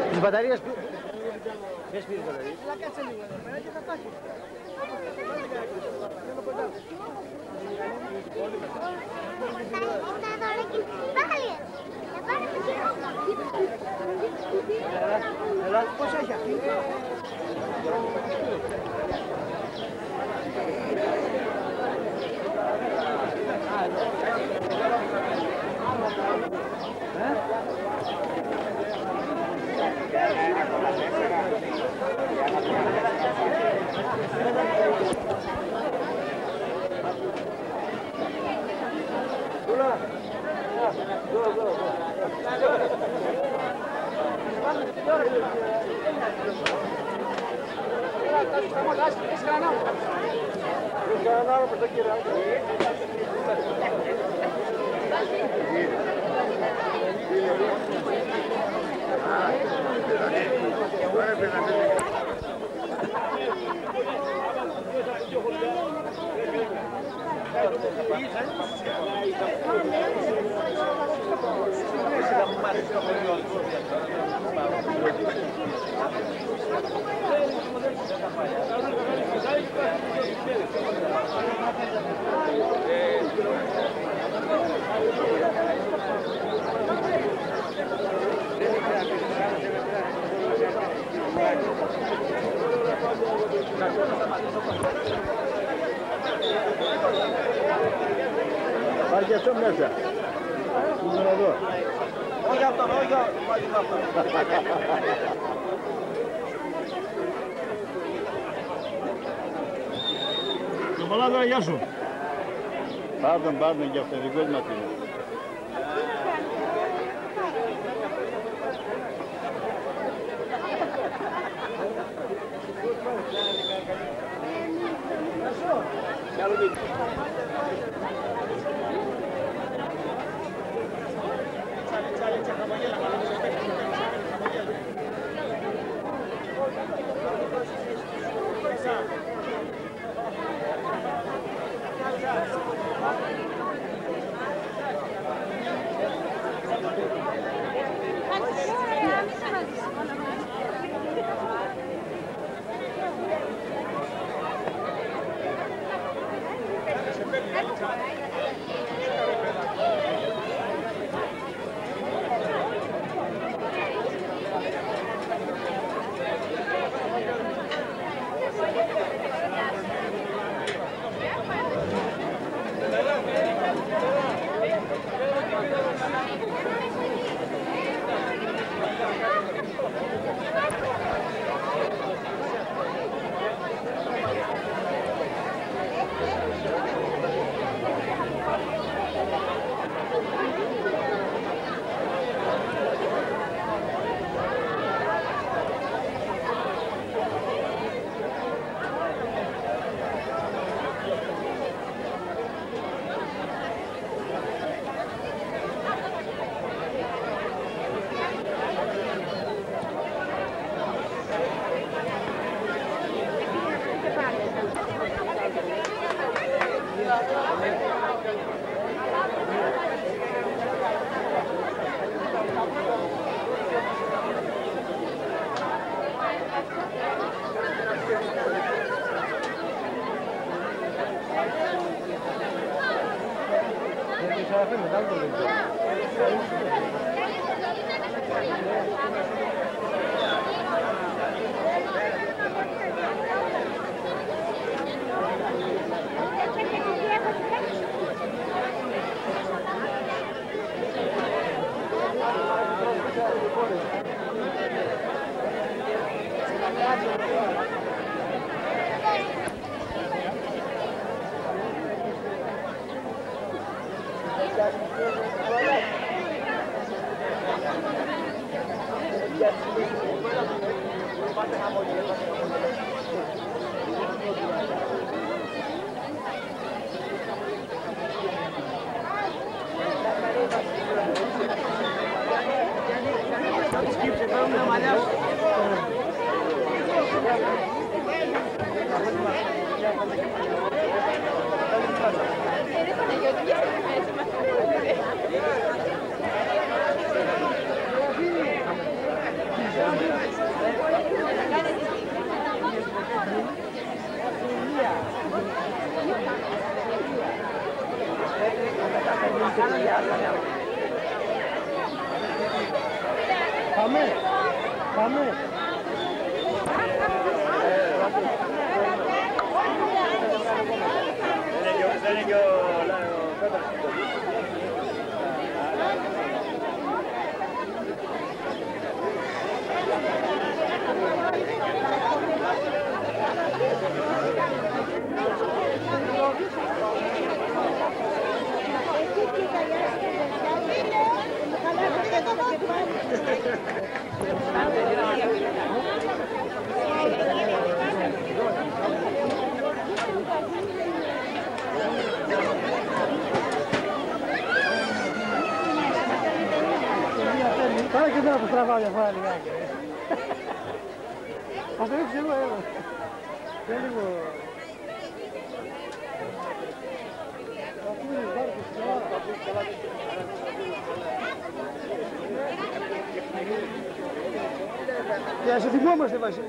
Τις μπαταρίες που... Ποιες πήρες μπαταρίες? Κάτσε λίγο εδώ πέρα και θα πάσει. Πώς έχει αυτή? Πάρει και αυτό μέσα. Είναι εδώ. Όχι αυτό, όχι αυτό. Το Παλάδωρα, γεια σου. Πάρτον και αυτό, δικός μας είναι. Gracias. Πάμε, πάμε. Δεν είναι και ο Πέτρας. Πάρα και τώρα που τραβάω μια φορά λιγάκι. Ας το ρίξω εγώ, έλα. Και λίγο... Και ας θυμόμαστε, Βασίλη.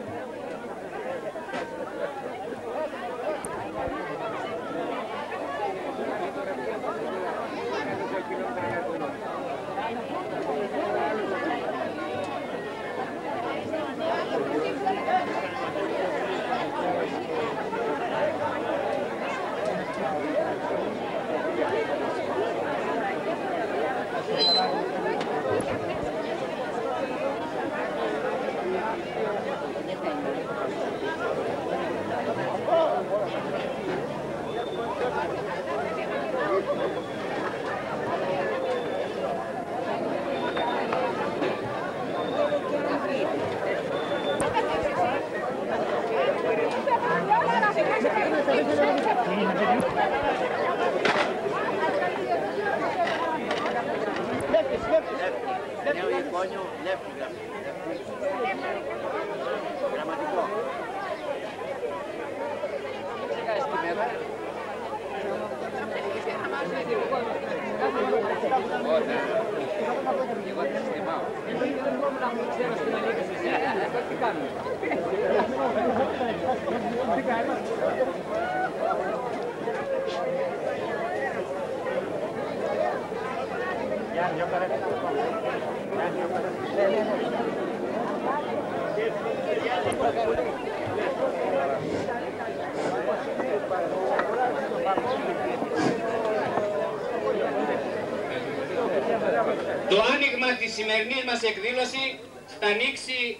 Το άνοιγμα της σημερινής μας εκδήλωση θα ανοίξει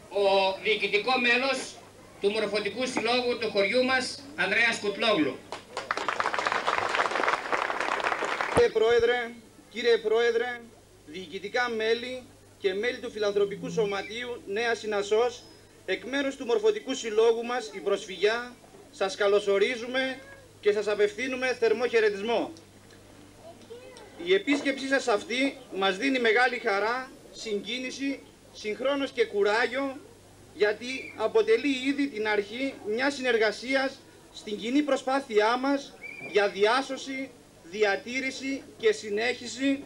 ο διοικητικό μέλος του Μορφωτικού Συλλόγου του χωριού μας, Ανδρέας Κουτλόγλου. Κύριε Πρόεδρε, διοικητικά μέλη και μέλη του Φιλανθρωπικού Σωματείου Νέα Συνασσός, εκ μέρους του Μορφωτικού Συλλόγου μας, η Προσφυγιά, σας καλωσορίζουμε και σας απευθύνουμε θερμό χαιρετισμό. Η επίσκεψή σας αυτή μας δίνει μεγάλη χαρά, συγκίνηση, συγχρόνως και κουράγιο, γιατί αποτελεί ήδη την αρχή μιας συνεργασίας στην κοινή προσπάθειά μας για διάσωση, διατήρηση και συνέχιση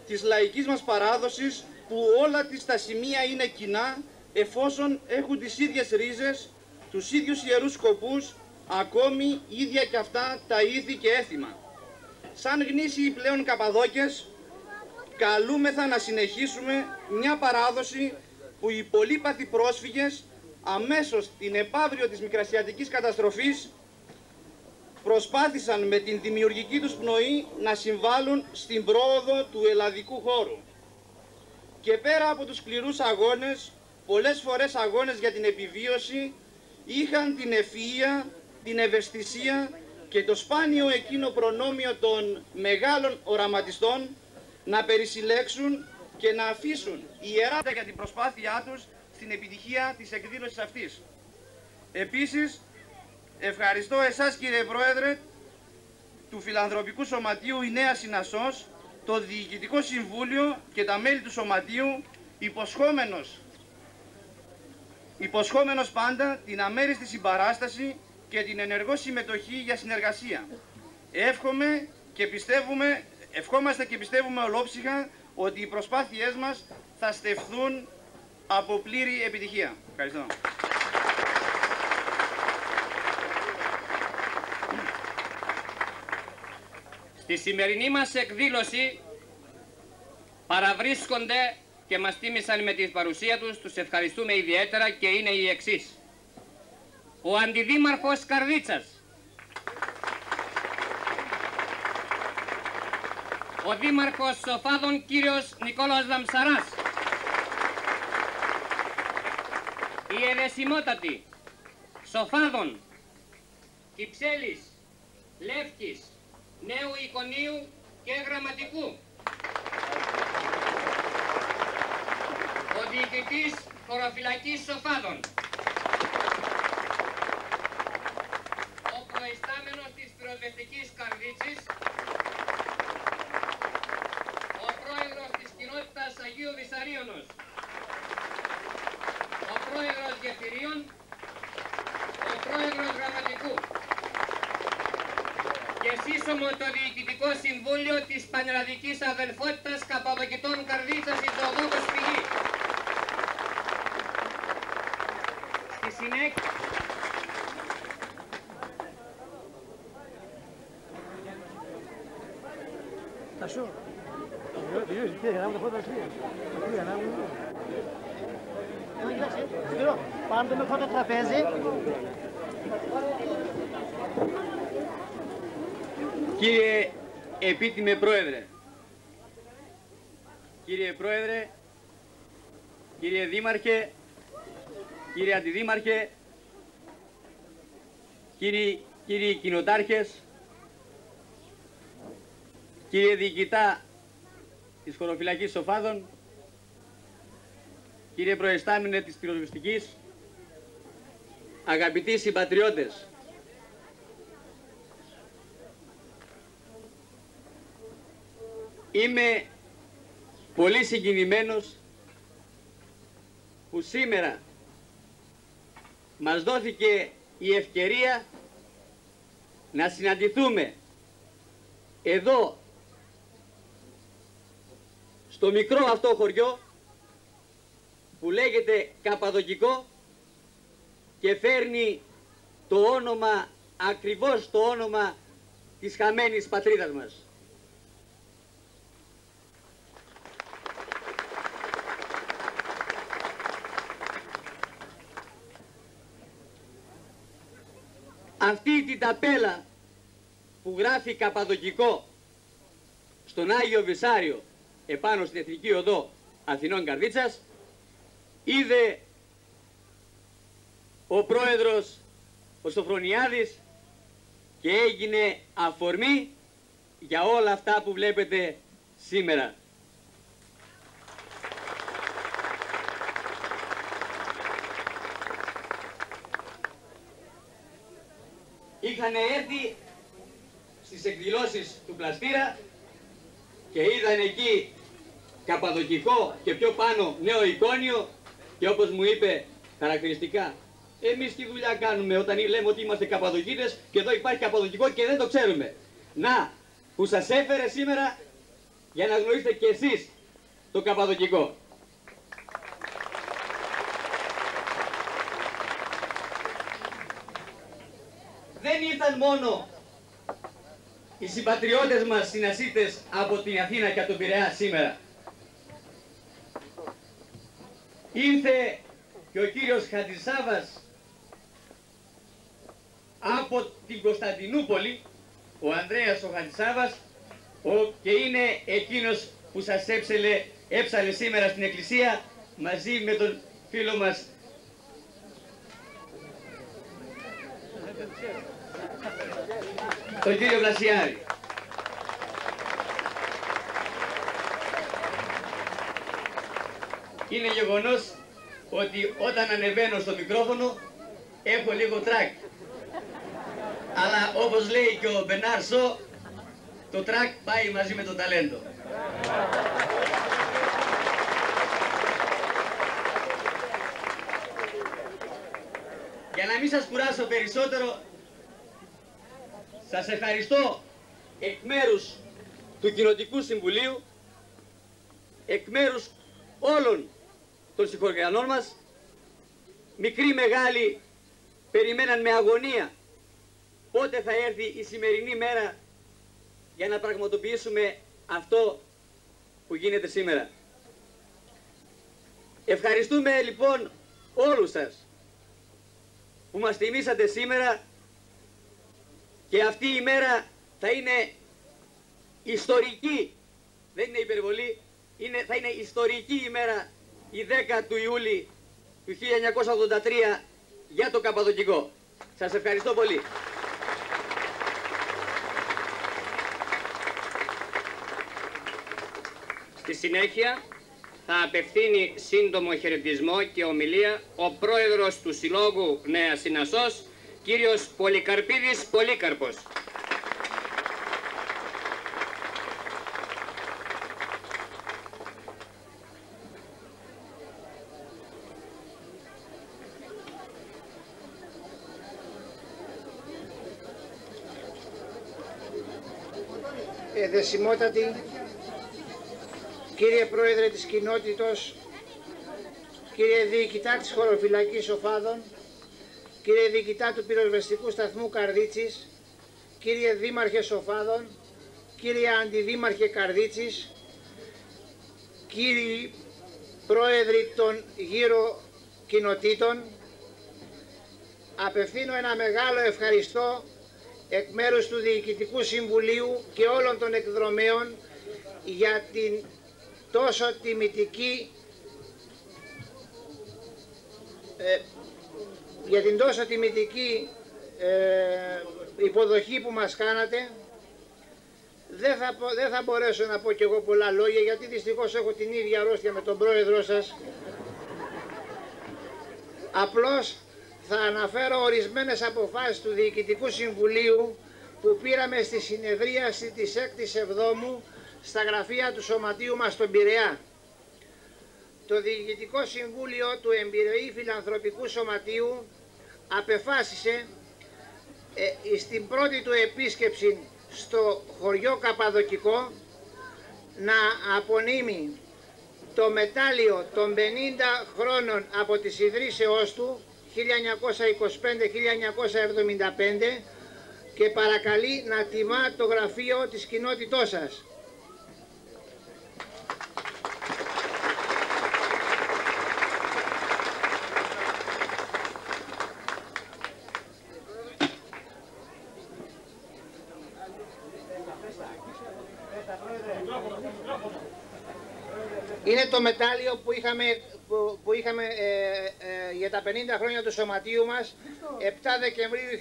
της λαϊκής μας παράδοσης, που όλα της τα σημεία είναι κοινά, εφόσον έχουν τις ίδιες ρίζες, τους ίδιους ιερούς σκοπούς, ακόμη ίδια και αυτά τα ήθη και έθιμα. Σαν γνήσιοι πλέον Καπαδόκες, καλούμεθα να συνεχίσουμε μια παράδοση που οι πολύπαθοι πρόσφυγες αμέσως την επαύριο της μικρασιατικής καταστροφής προσπάθησαν με την δημιουργική τους πνοή να συμβάλλουν στην πρόοδο του ελλαδικού χώρου. Και πέρα από τους σκληρούς αγώνες, πολλές φορές αγώνες για την επιβίωση, είχαν την ευφυΐα, την ευαισθησία και το σπάνιο εκείνο προνόμιο των μεγάλων οραματιστών να περισυλλέξουν και να αφήσουν ιερά για την προσπάθειά τους στην επιτυχία της εκδήλωσης αυτής. Επίσης, ευχαριστώ εσάς κύριε Πρόεδρε του Φιλανθρωπικού Σωματείου η Νέα Συνασσός, το Διοικητικό Συμβούλιο και τα μέλη του Σωματείου, υποσχόμενος πάντα την αμέριστη συμπαράσταση και την ενεργό συμμετοχή για συνεργασία. Ευχόμαστε και πιστεύουμε ολόψυχα ότι οι προσπάθειές μας θα στεφθούν από πλήρη επιτυχία. Ευχαριστώ. Στη σημερινή μας εκδήλωση παραβρίσκονται και μας τίμησαν με την παρουσία τους, τους ευχαριστούμε ιδιαίτερα και είναι οι εξής. Ο Αντιδήμαρχος Καρδίτσας, ο Δήμαρχος Σοφάδων κύριος Νικόλαος Λαμψαράς, η ερεσιμότατη Σοφάδων, Κυψέλης, Λεύκης, Νέου Εικονίου και Γραμματικού, ο Διοικητής Χωροφυλακής Σοφάδων, ο προϊστάμενος της Πυροσβεστικής Καρδίτσης, ο πρόεδρος της κοινότητας Αγίου Βυσαρίωνος, ο πρόεδρος Γεφυρίων, ο πρόεδρος Γραμματικού και σύσσωμο το Διοικητικό Συμβούλιο της Πανελλαδικής Αδελφότητας Καπαδοκητών Καρδίτσας η Θεοδόκος Πηγή. Στη συνέχεια Πάμε με πρώτο τραπέζι. Κύριε Επίτιμε Πρόεδρε, κύριε Πρόεδρε, κύριε Δήμαρχε, κύριε Αντιδήμαρχε, κύριοι κοινοτάρχες, κύριε Διοικητά της Χωροφυλακής Σοφάδων, κύριε Προϊστάμενε της Πυροσβεστικής, αγαπητοί συμπατριώτες, είμαι πολύ συγκινημένος που σήμερα μας δόθηκε η ευκαιρία να συναντηθούμε εδώ στο μικρό αυτό χωριό που λέγεται Καπαδοκικό και φέρνει το όνομα, ακριβώς το όνομα της χαμένης πατρίδας μας. Αυτή την ταπέλα που γράφει Καπαδοκικό στον Άγιο Βυσάριο επάνω στην Εθνική Οδό Αθηνών Καρδίτσας είδε ο πρόεδρος ο Σοφρονιάδης και έγινε αφορμή για όλα αυτά που βλέπετε σήμερα. Είχαν έρθει στις εκδηλώσεις του Πλαστήρα και είδαν εκεί Καπαδοκικό και πιο πάνω Νέο Εικόνιο και όπως μου είπε χαρακτηριστικά, εμείς τι δουλειά κάνουμε όταν λέμε ότι είμαστε Καπαδοκίτες και εδώ υπάρχει Καπαδοκικό και δεν το ξέρουμε. Να, που σας έφερε σήμερα για να γνωρίσετε και εσείς το Καπαδοκικό. Δεν ήταν μόνο οι συμπατριώτες μας συνασίτες από την Αθήνα και από τον Πειραιά σήμερα. Ήρθε και ο κύριος Χατζησάβας από την Κωνσταντινούπολη, ο Ανδρέας ο Χατζησάβας, και είναι εκείνος που σας έψαλε σήμερα στην εκκλησία μαζί με τον φίλο μας τον κύριο Βλασιάρη. είναι γεγονός ότι όταν ανεβαίνω στο μικρόφωνο έχω λίγο τρακ. Αλλά όπως λέει και ο Μπενάρ Σο, το τρακ πάει μαζί με το ταλέντο. Για να μην σας κουράσω περισσότερο, σας ευχαριστώ εκ μέρους του Κοινοτικού Συμβουλίου, εκ μέρους όλων των συγχωριανών μας. Μικροί μεγάλοι περιμέναν με αγωνία πότε θα έρθει η σημερινή μέρα για να πραγματοποιήσουμε αυτό που γίνεται σήμερα. Ευχαριστούμε λοιπόν όλους σας που μας τιμήσατε σήμερα, και αυτή η μέρα θα είναι ιστορική, δεν είναι υπερβολή, θα είναι ιστορική ημέρα η 10 του Ιούλη του 1983 για το Καπαδοκικό. Σας ευχαριστώ πολύ. Στη συνέχεια θα απευθύνει σύντομο χαιρετισμό και ομιλία ο πρόεδρος του Συλλόγου Νέας Συνασσός, κύριος Πολυκαρπίδης Πολύκαρπος. Δεσιμότατη, κύριε Πρόεδρε της Κοινότητος, κύριε Διοικητά της Χωροφυλακής Οφάδων, κύριε Διοικητά του Πυροσβεστικού Σταθμού Καρδίτσης, κύριε Δήμαρχε Οφάδων, κύριε Αντιδήμαρχε Καρδίτσης, κύριοι Πρόεδροι των γύρω κοινοτήτων, απευθύνω ένα μεγάλο ευχαριστώ εκ μέρους του Διοικητικού Συμβουλίου και όλων των εκδρομέων για την τόσο τιμητική υποδοχή που μας κάνατε. Δεν θα μπορέσω να πω κι εγώ πολλά λόγια, γιατί δυστυχώς έχω την ίδια αρρώστια με τον πρόεδρό σας. Απλώς θα αναφέρω ορισμένες αποφάσεις του Διοικητικού Συμβουλίου που πήραμε στη συνεδρίαση της 6ης Εβδόμου στα γραφεία του Σωματείου μας στον Πειραιά. Το Διοικητικό Συμβούλιο του Εμπειροή Φιλανθρωπικού Σωματείου απεφάσισε στην πρώτη του επίσκεψη στο χωριό Καπαδοκικό να απονείμει το μετάλλιο των 50 χρόνων από τις ιδρύσεώς του 1925-1975 και παρακαλεί να τιμά το γραφείο της κοινότητός σας. Είναι το μετάλλιο που είχαμε για τα 50 χρόνια του Σωματείου μας 7 Δεκεμβρίου 1975.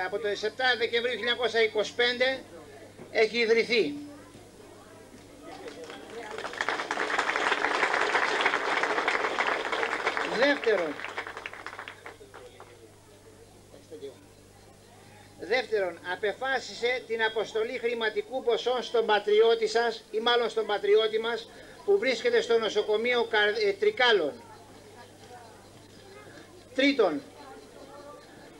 Από το 7 Δεκεμβρίου 1925 έχει ιδρυθεί. Δεύτερον, απεφάσισε την αποστολή χρηματικού ποσών στον πατριώτη σας, ή μάλλον στον πατριώτη μας, που βρίσκεται στο νοσοκομείο Τρικάλων. Τρίτον,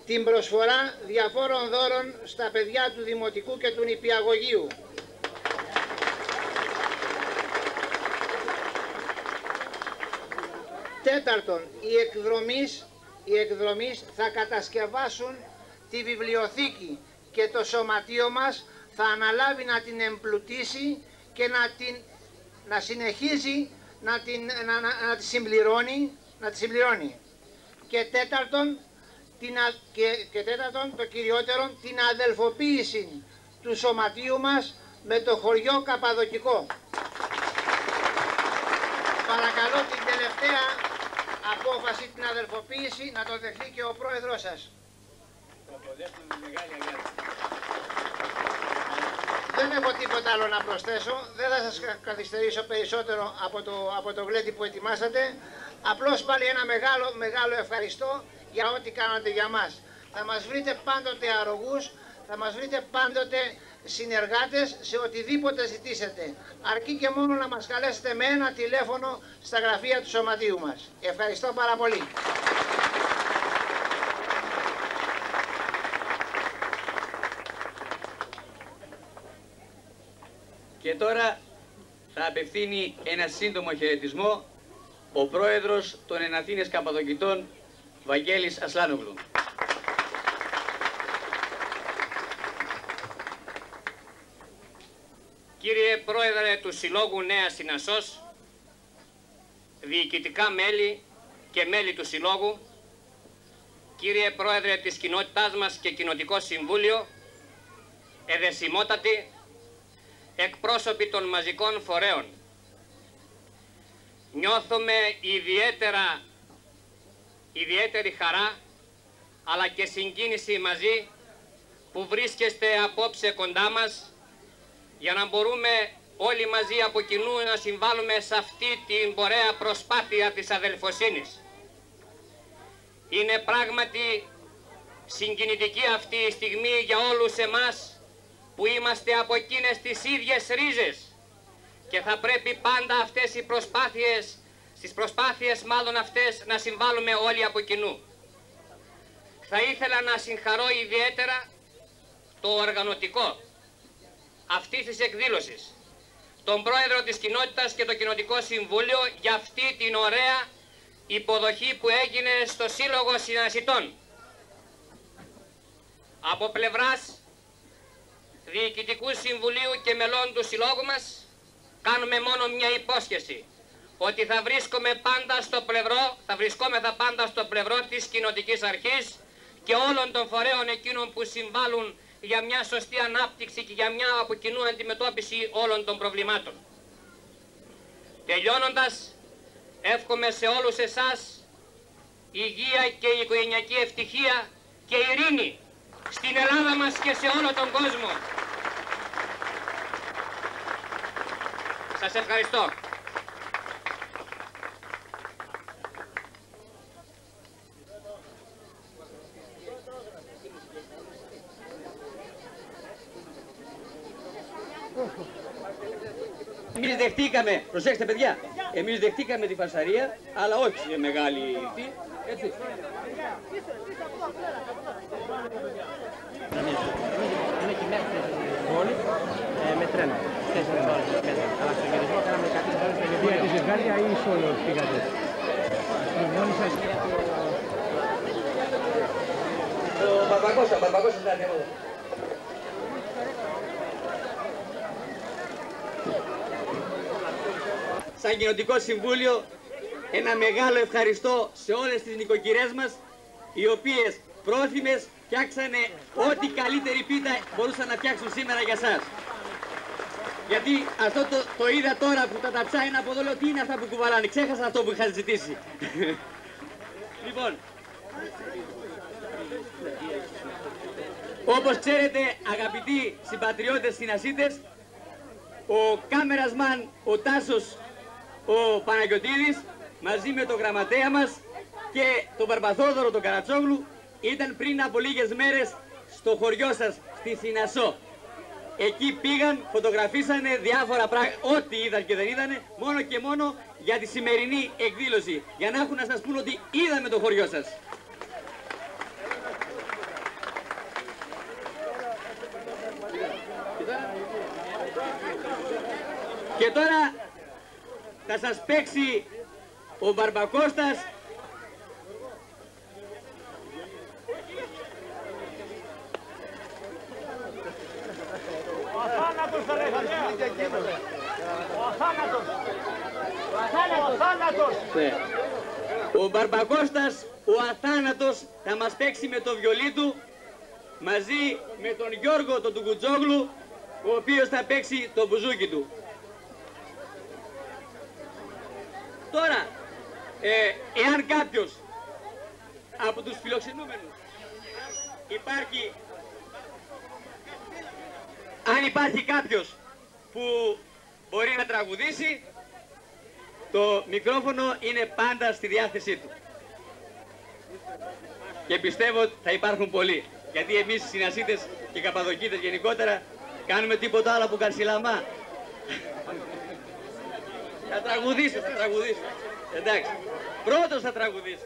την προσφορά διαφόρων δώρων στα παιδιά του Δημοτικού και του Νηπιαγωγείου. Τέταρτον, οι εκδρομείς θα κατασκευάσουν τη βιβλιοθήκη και το σωματείο μας θα αναλάβει να την εμπλουτίσει και να συνεχίζει να τη συμπληρώνει. Και τέταρτον, το κυριότερο, την αδελφοποίηση του σωματείου μας με το χωριό Καπαδοκικό. Παρακαλώ την τελευταία απόφαση, την αδελφοποίηση, να το δεχτεί και ο πρόεδρος σας. Δεν έχω τίποτα άλλο να προσθέσω, δεν θα σας καθυστερήσω περισσότερο από το γλέντι που ετοιμάσατε. Απλώς πάλι ένα μεγάλο ευχαριστώ για ό,τι κάνατε για μας. Θα μας βρείτε πάντοτε αρρωγούς, θα μας βρείτε πάντοτε συνεργάτες σε οτιδήποτε ζητήσετε. Αρκεί και μόνο να μας καλέσετε με ένα τηλέφωνο στα γραφεία του Σωματείου μας. Ευχαριστώ πάρα πολύ. Και τώρα θα απευθύνει ένα σύντομο χαιρετισμό ο πρόεδρος των Εναθήνες Καπαδοκητών, Βαγγέλης Ασλάνογλου. Κύριε Πρόεδρε του Συλλόγου Νέα Συνασσός, διοικητικά μέλη και μέλη του Συλλόγου, κύριε Πρόεδρε της κοινότητάς μας και Κοινοτικό Συμβούλιο, εδεσιμότατοι, εκπρόσωποι των μαζικών φορέων, νιώθουμε ιδιαίτερη χαρά αλλά και συγκίνηση μαζί που βρίσκεστε απόψε κοντά μας για να μπορούμε όλοι μαζί από κοινού να συμβάλλουμε σε αυτή την πορεία προσπάθεια της αδελφοσύνης. Είναι πράγματι συγκινητική αυτή η στιγμή για όλους εμάς που είμαστε από εκείνες τις ίδιες ρίζες και θα πρέπει πάντα αυτές οι προσπάθειες, στις προσπάθειες μάλλον αυτές, να συμβάλλουμε όλοι από κοινού. Θα ήθελα να συγχαρώ ιδιαίτερα το οργανωτικό αυτής της εκδήλωσης, τον πρόεδρο της κοινότητας και το Κοινοτικό Συμβούλιο για αυτή την ωραία υποδοχή που έγινε στο Σύλλογο Συνασιτών. Από πλευράς Διοικητικού Συμβουλίου και μελών του Συλλόγου μας κάνουμε μόνο μια υπόσχεση, ότι θα βρισκόμεθα πάντα στο πλευρό της Κοινοτικής Αρχής και όλων των φορέων εκείνων που συμβάλλουν για μια σωστή ανάπτυξη και για μια από κοινού αντιμετώπιση όλων των προβλημάτων. Τελειώνοντας, εύχομαι σε όλους εσάς υγεία και οικογενειακή ευτυχία και ειρήνη στην Ελλάδα μας και σε όλο τον κόσμο. Σας ευχαριστώ. Εμείς δεχτήκαμε, προσέξτε παιδιά, εμείς δεχτήκαμε τη φασαρία, αλλά όχι σε μεγάλη ηθή, έτσι. Είναι και μέχρι την πόλη με τρένο. 4 ώρες μέσα. Αλλά στο γυρισμό κάναμε 14 ώρες στο γυρισμό. Για τη ζευγάρια ή σόλο πήγατε? Μόνοι σας. Ο Μπαρμπακός ήταν εδώ. Σαν Κοινοτικό Συμβούλιο, ένα μεγάλο ευχαριστώ σε όλες τις νοικοκυρές μας, οι οποίες πρόθυμες φτιάξανε ό,τι καλύτερη πίτα μπορούσαν να φτιάξουν σήμερα για σας. Γιατί αυτό το είδα τώρα που τα ταψάει από εδώ, λέω τι είναι αυτά που κουβαλάνε, ξέχασα αυτό που είχα ζητήσει. Λοιπόν, όπως ξέρετε αγαπητοί συμπατριώτες συνασσίτες, ο κάμερασμαν, ο Τάσος, ο Παναγιωτίδης, μαζί με τον γραμματέα μας και τον Μπαρμπαθόδωρο τον Καρατσόγλου, ήταν πριν από λίγες μέρες στο χωριό σας, στη Συνασσό. Εκεί πήγαν, φωτογραφίσανε διάφορα πράγματα, ό,τι είδαν και δεν είδανε, μόνο και μόνο για τη σημερινή εκδήλωση, για να έχουν να σας πούν ότι είδαμε το χωριό σας. Και τώρα θα σας παίξει ο Μπαρμπακώστας Ο θάνατος θα λέγανε. Ο θάνατος. Ο θάνατος. Ο Μπαρμπακώστας, ο αθάνατος, θα μας παίξει με το βιολί του μαζί με τον Γιώργο τον Τουκουτζόγλου, ο οποίος θα παίξει το μπουζούκι του. Τώρα, εάν κάποιος από τους φιλοξενούμενους υπάρχει αν υπάρχει κάποιος που μπορεί να τραγουδήσει, το μικρόφωνο είναι πάντα στη διάθεσή του. Και πιστεύω ότι θα υπάρχουν πολλοί. Γιατί εμείς οι Συνασίτες και οι Καπαδοκίτες γενικότερα κάνουμε τίποτα άλλο που καρσιλαμά. Θα τραγουδήσω, θα τραγουδήσω. Εντάξει, πρώτος θα τραγουδήσω.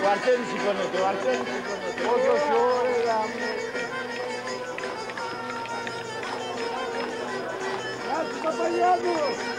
Ο Αρσένης σηκώνεται, ο Αρσένης σηκώνεται. Όσο σου ωραία μου. Κάτσε τα παλιά μου.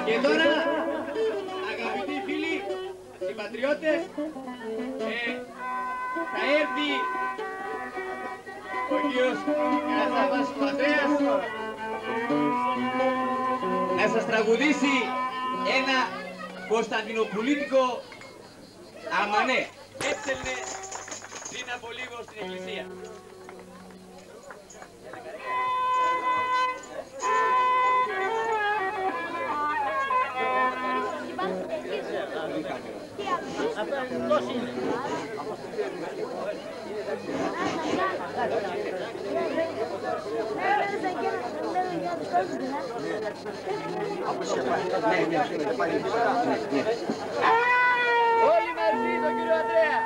Και τώρα, αγαπητοί φίλοι, συμπατριώτες, θα έρθει ο κύριος Καρασάβας ο Ανδρέας να σας τραγουδήσει ένα κωνσταντινοπουλίτικο αμανέ. Έψελνε πριν από λίγο στην εκκλησία. Όλοι μαζί τον κύριο Ανδρέα.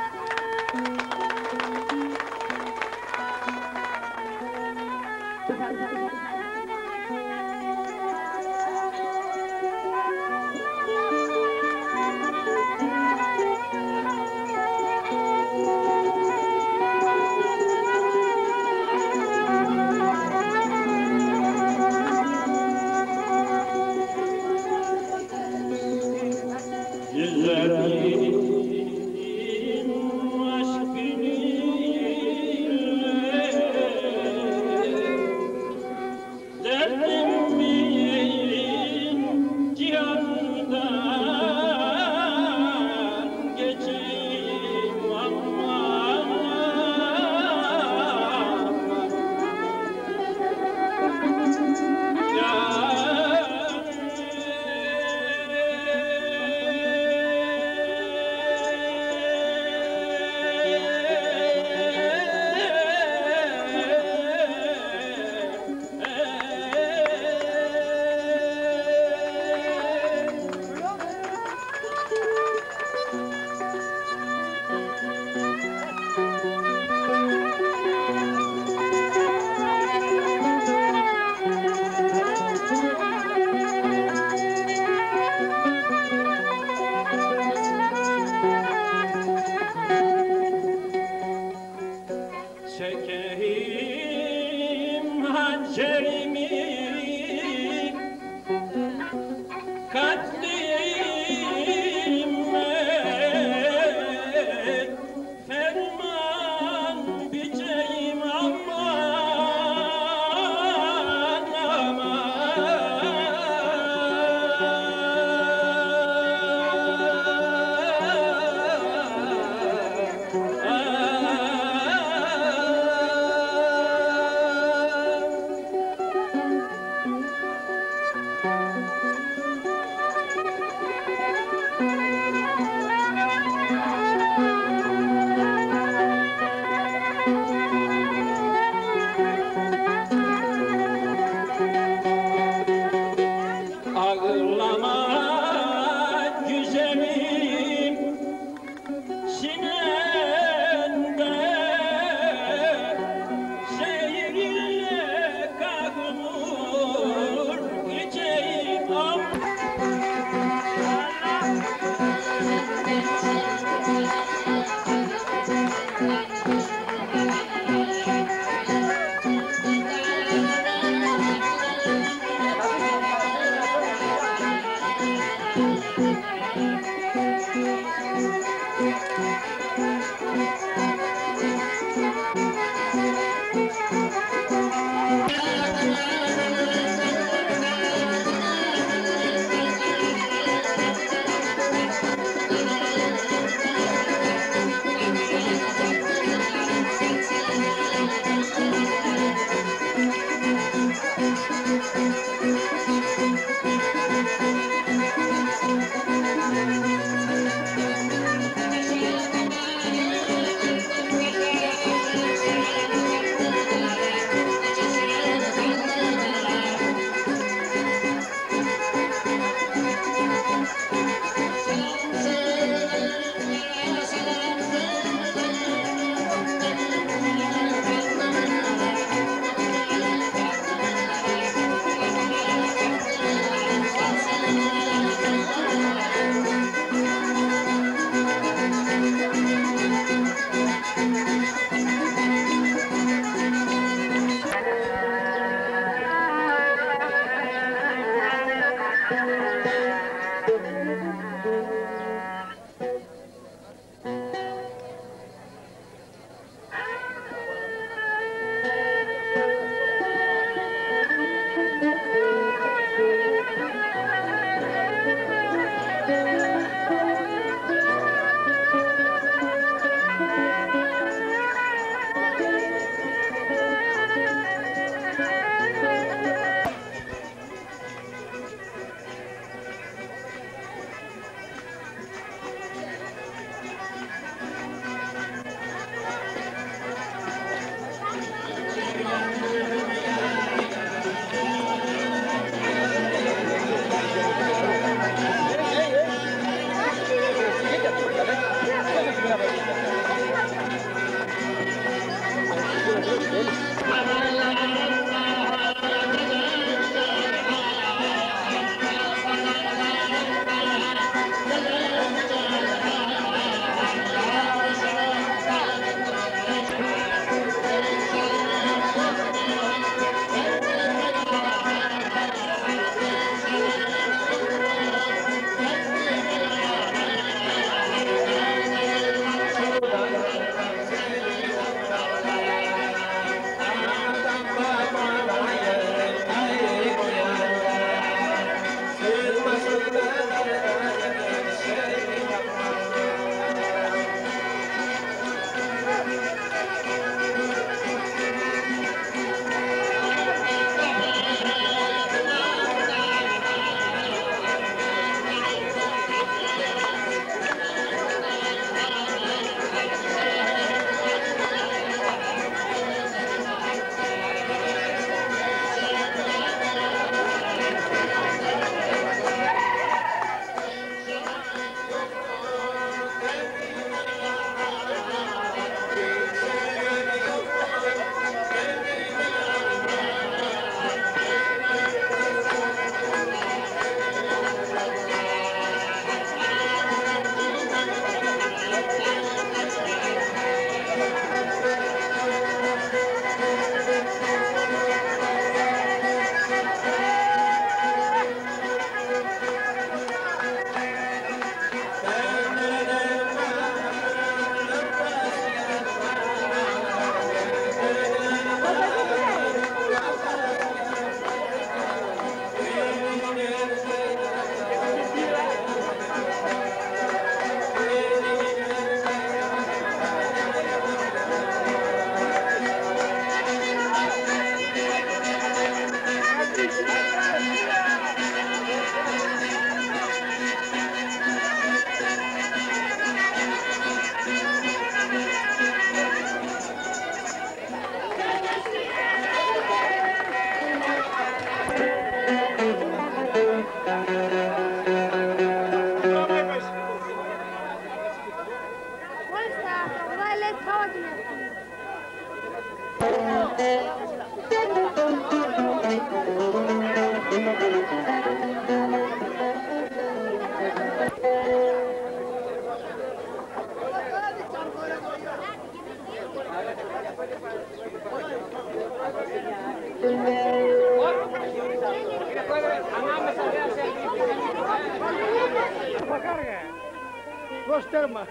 Προς τέρμα.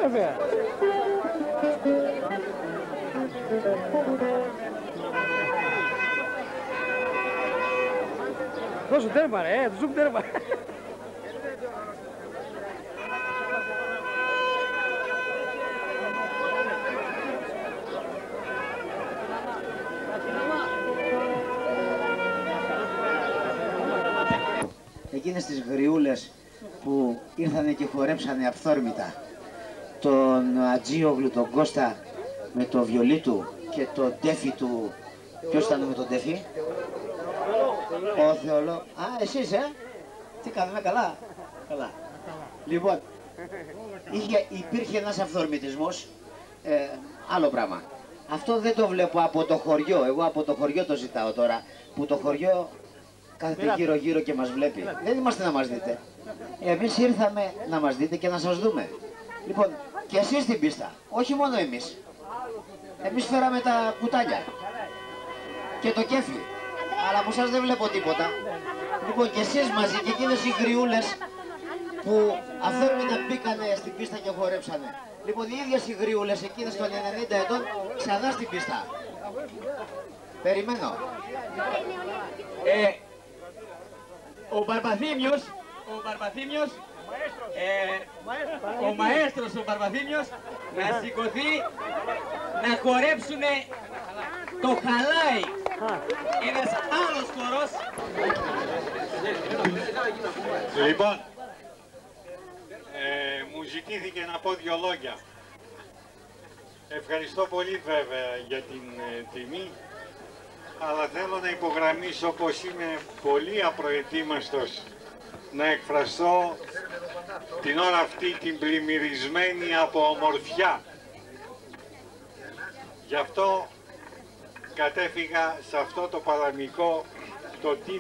Βέβαια. Δώσου τέρμα ρε, του ζουν τέρμα. Εκείνες τις γριούλες που ήρθανε και χορέψανε αυθόρμητα, τον Ατζίογλου, τον Κώστα με το βιολί του και το ντέφι του. Ποιος ήταν με τον ντέφι? Ο Θεολό. Α, εσείς τι κάνουμε, καλά? Καλά. Λοιπόν, υπήρχε ένας αυθορμητισμός άλλο πράγμα. Αυτό δεν το βλέπω από το χωριό. Εγώ από το χωριό το ζητάω τώρα. Που το χωριό κάθεται γύρω-γύρω και μας βλέπει. Δεν είμαστε να μας δείτε. Εμείς ήρθαμε να μας δείτε και να σας δούμε. Λοιπόν, και εσείς στην πίστα. Όχι μόνο εμείς. Εμείς φέραμε τα κουτάλια. Και το κέφι. Αλλά από εσάς δεν βλέπω τίποτα. Λοιπόν, και εσείς μαζί και εκείνες οι γριούλες που αυθόρμητα μπήκανε στην πίστα και χορέψανε. Λοιπόν, οι ίδιες οι γριούλες εκείνες των 90 ετών ξανά στην πίστα. Περιμένω. Ο Μπαρμπαθήμιος, ο μαέστρος ο Μπαρμπαθήμιος να σηκωθεί να χορέψουνε το χαλάι. Ένας άλλος χορός. Λοιπόν, μου ζητήθηκε να πω δυο λόγια. Ευχαριστώ πολύ βέβαια για την τιμή, αλλά θέλω να υπογραμμίσω πως είμαι πολύ απροετοίμαστος να εκφραστώ την ώρα αυτή την πλημμυρισμένη από ομορφιά. Γι' αυτό κατέφυγα σε αυτό το παραμικρό το τι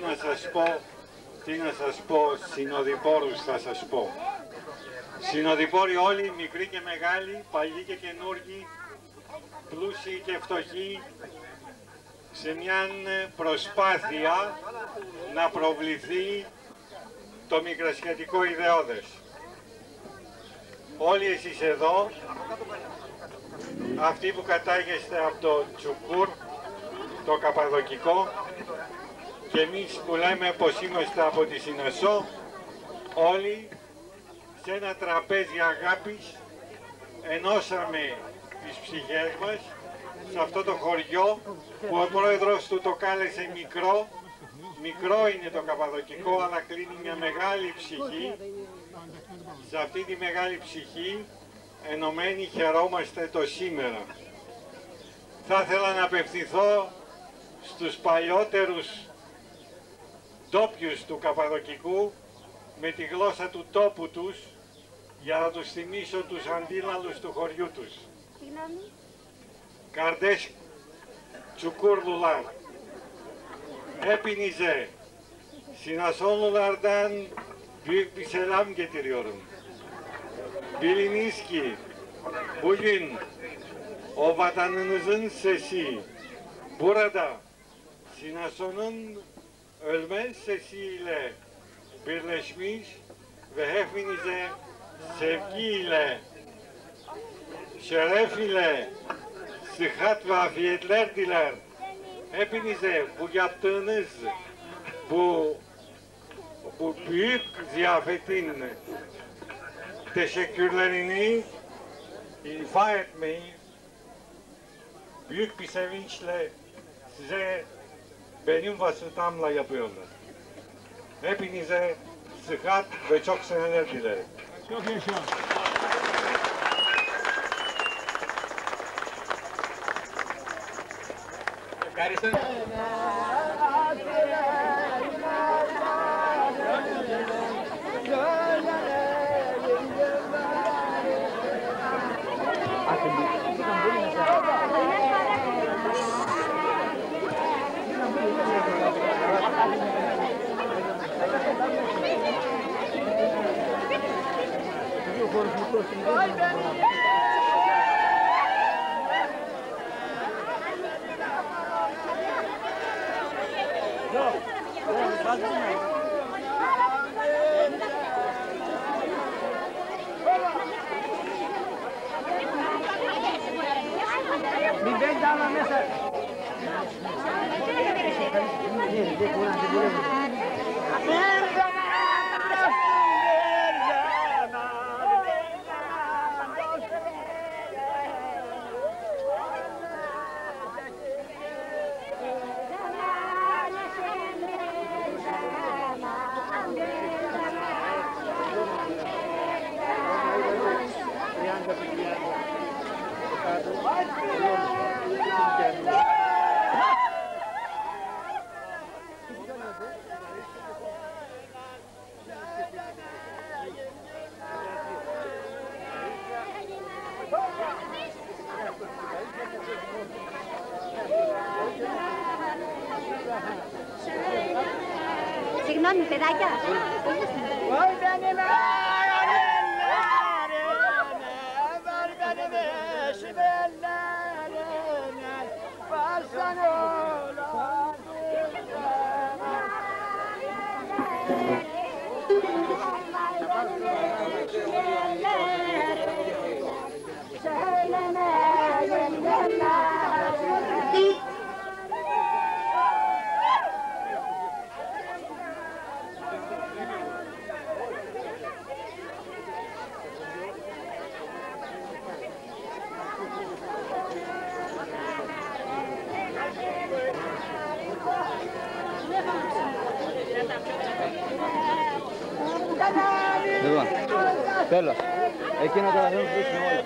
να σας πω, συνοδοιπόρους θα σας πω. Συνοδοιπόροι όλοι, μικροί και μεγάλοι, παλιοί και καινούργοι, πλούσιοι και φτωχοί, σε μια προσπάθεια να προβληθεί το μικρασιατικό ιδεώδες. Όλοι εσείς εδώ, αυτοί που κατάγεστε από το Τσουκούρ, το Καπαδοκικό, και εμείς που λέμε πως είμαστε από τη Συνασσό, όλοι σε ένα τραπέζι αγάπης ενώσαμε τις ψυχές μας σε αυτό το χωριό που ο πρόεδρος του το κάλεσε μικρό. Μικρό είναι το Καπαδοκικό, αλλά κλείνει μια μεγάλη ψυχή. Σε αυτή τη μεγάλη ψυχή ενωμένοι χαιρόμαστε το σήμερα. Θα ήθελα να απευθυνθώ στους παλιότερους ντόπιους του Καπαδοκικού με τη γλώσσα του τόπου τους, για να τους θυμίσω τους αντίλαλους του χωριού τους. Καρδές Τσουκούρ Λουλάρ. Hepinize Sinasonlulardan büyük bir selam getiriyorum. Biliniz ki bugün o vatanınızın sesi burada Sinason'un ölmez sesiyle birleşmiş ve hepinize sevgiyle, şeref ile, sıhhat ve afiyetler diler. Hepinize bu yaptığınız bu büyük ziyafetin teşekkürlerini ifa etmeyi büyük bir sevinçle size benim vasıtamla yapıyorlar. Hepinize sıhhat ve çok seneler dilerim. Çok yaşa. Μην μπαίνετε άλλα μέσα. Συγγνώμη, παιδάκια. Λοιπόν, τέλος. Εκείνο το θα θέλουν πούσουν όλα.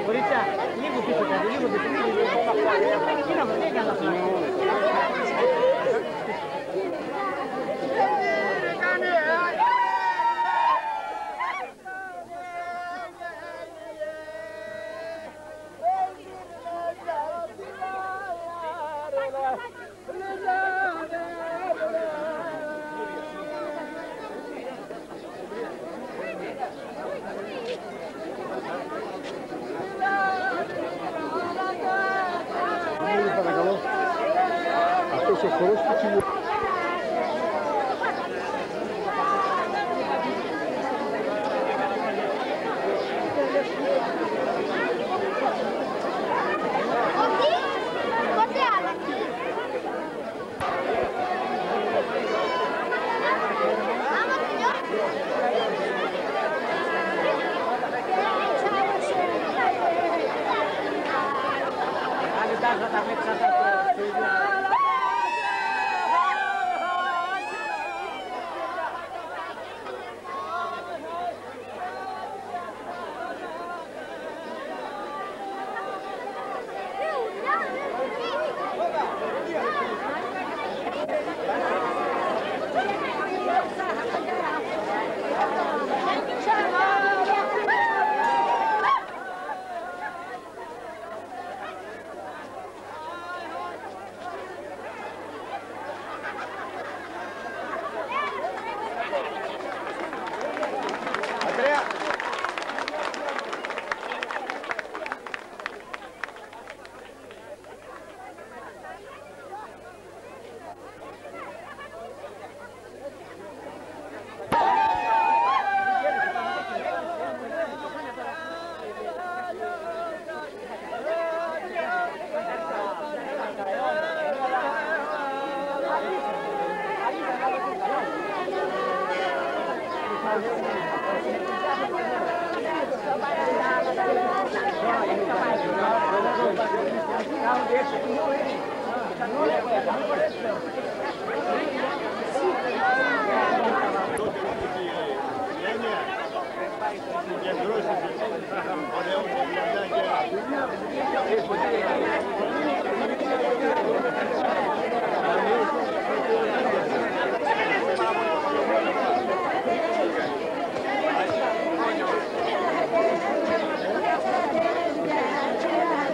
Κορίτσια, λίγο πίσω κάτι, λίγο πίσω. Κοίτα μου, τι έκανα αυτό. Αυτός ο χορός που τσιλιάζει.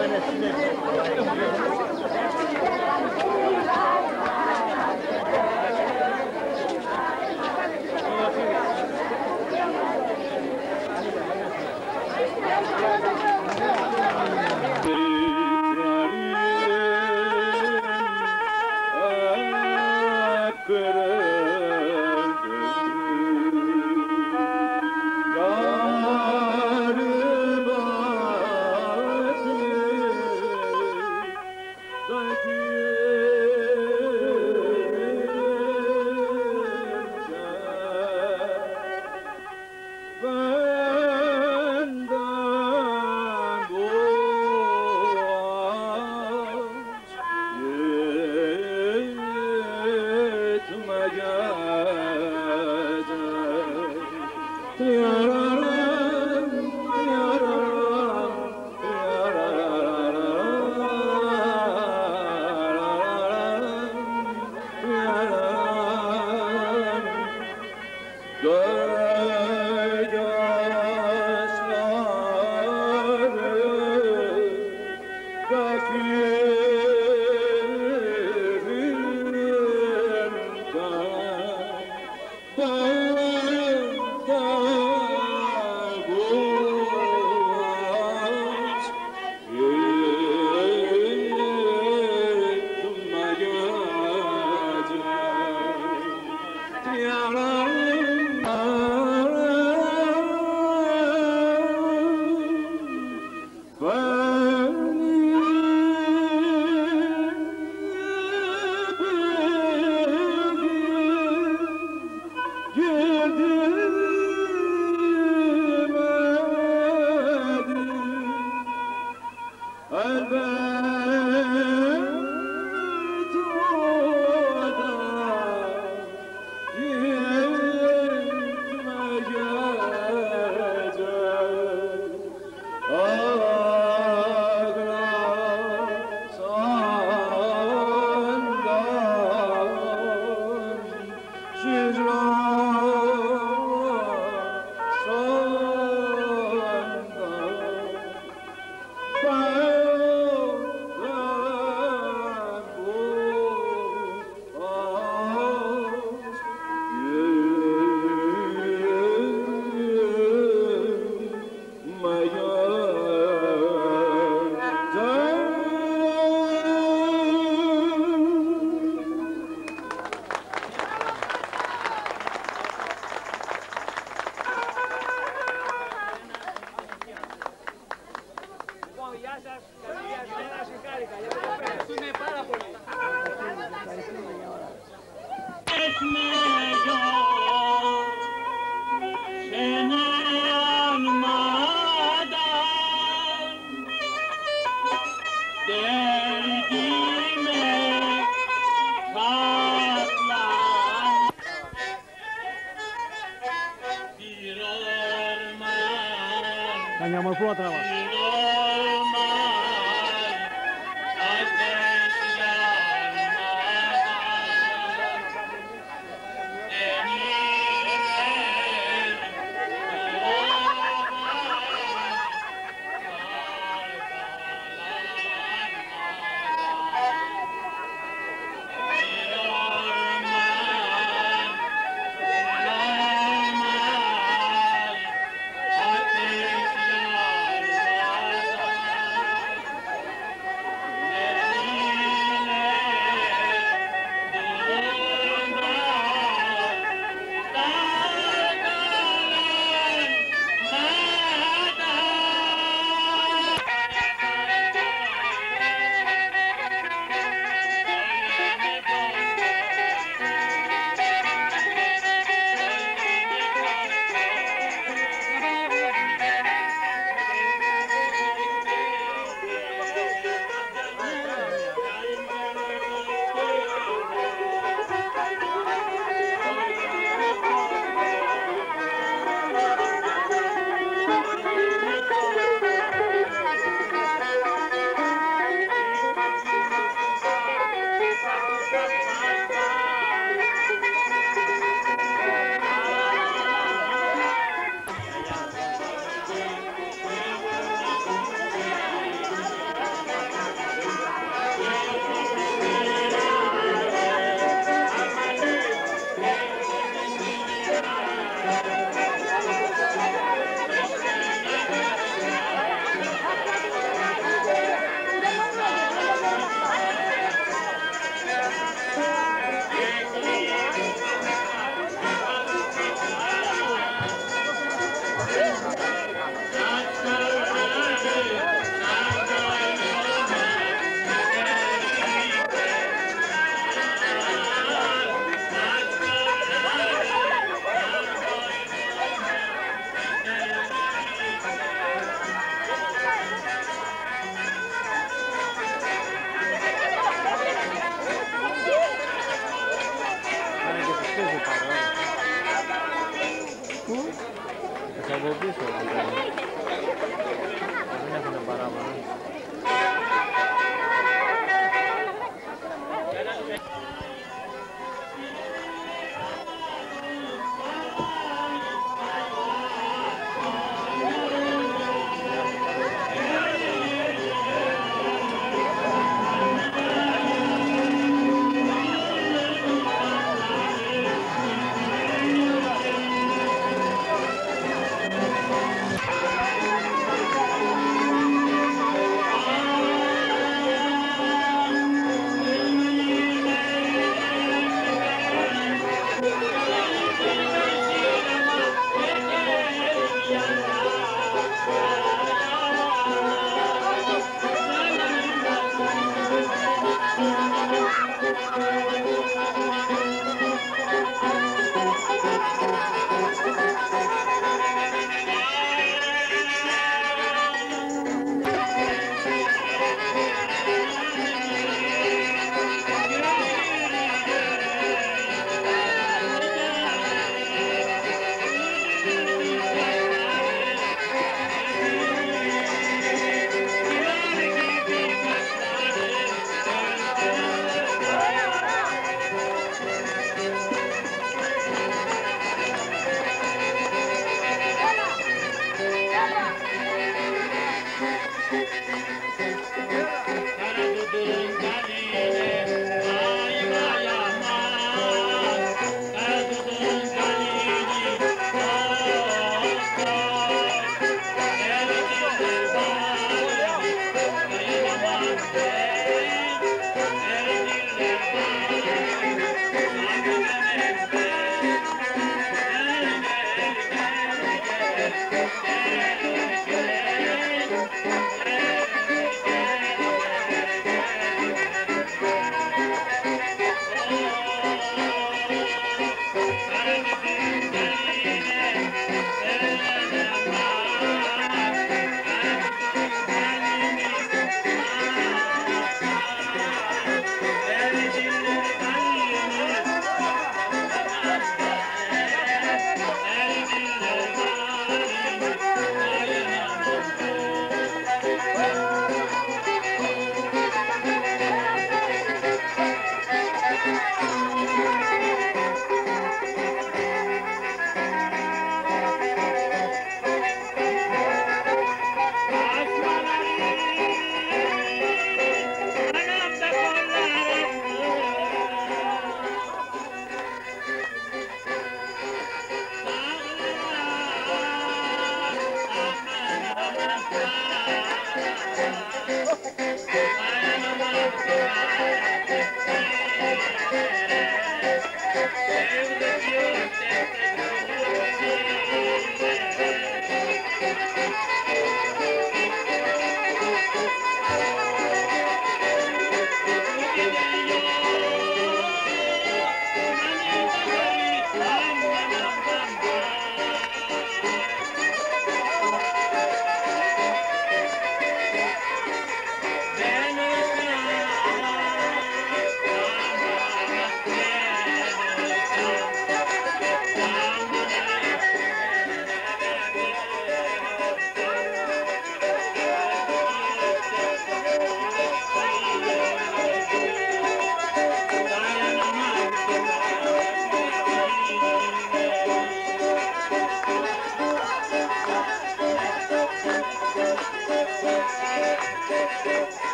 Buenas noches. Μια μορφούλα τραβάς.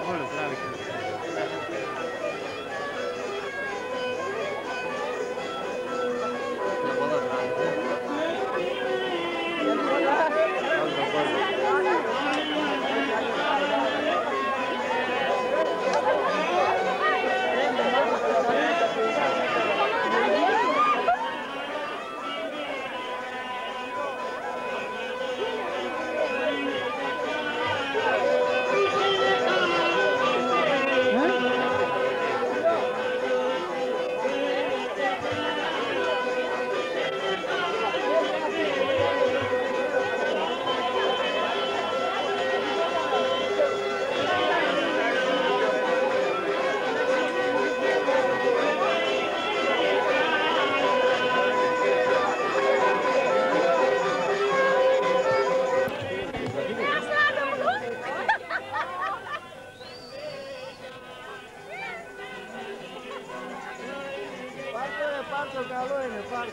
Όλος, τράβηξε. Πάρτο, καλό είναι, πάρτο.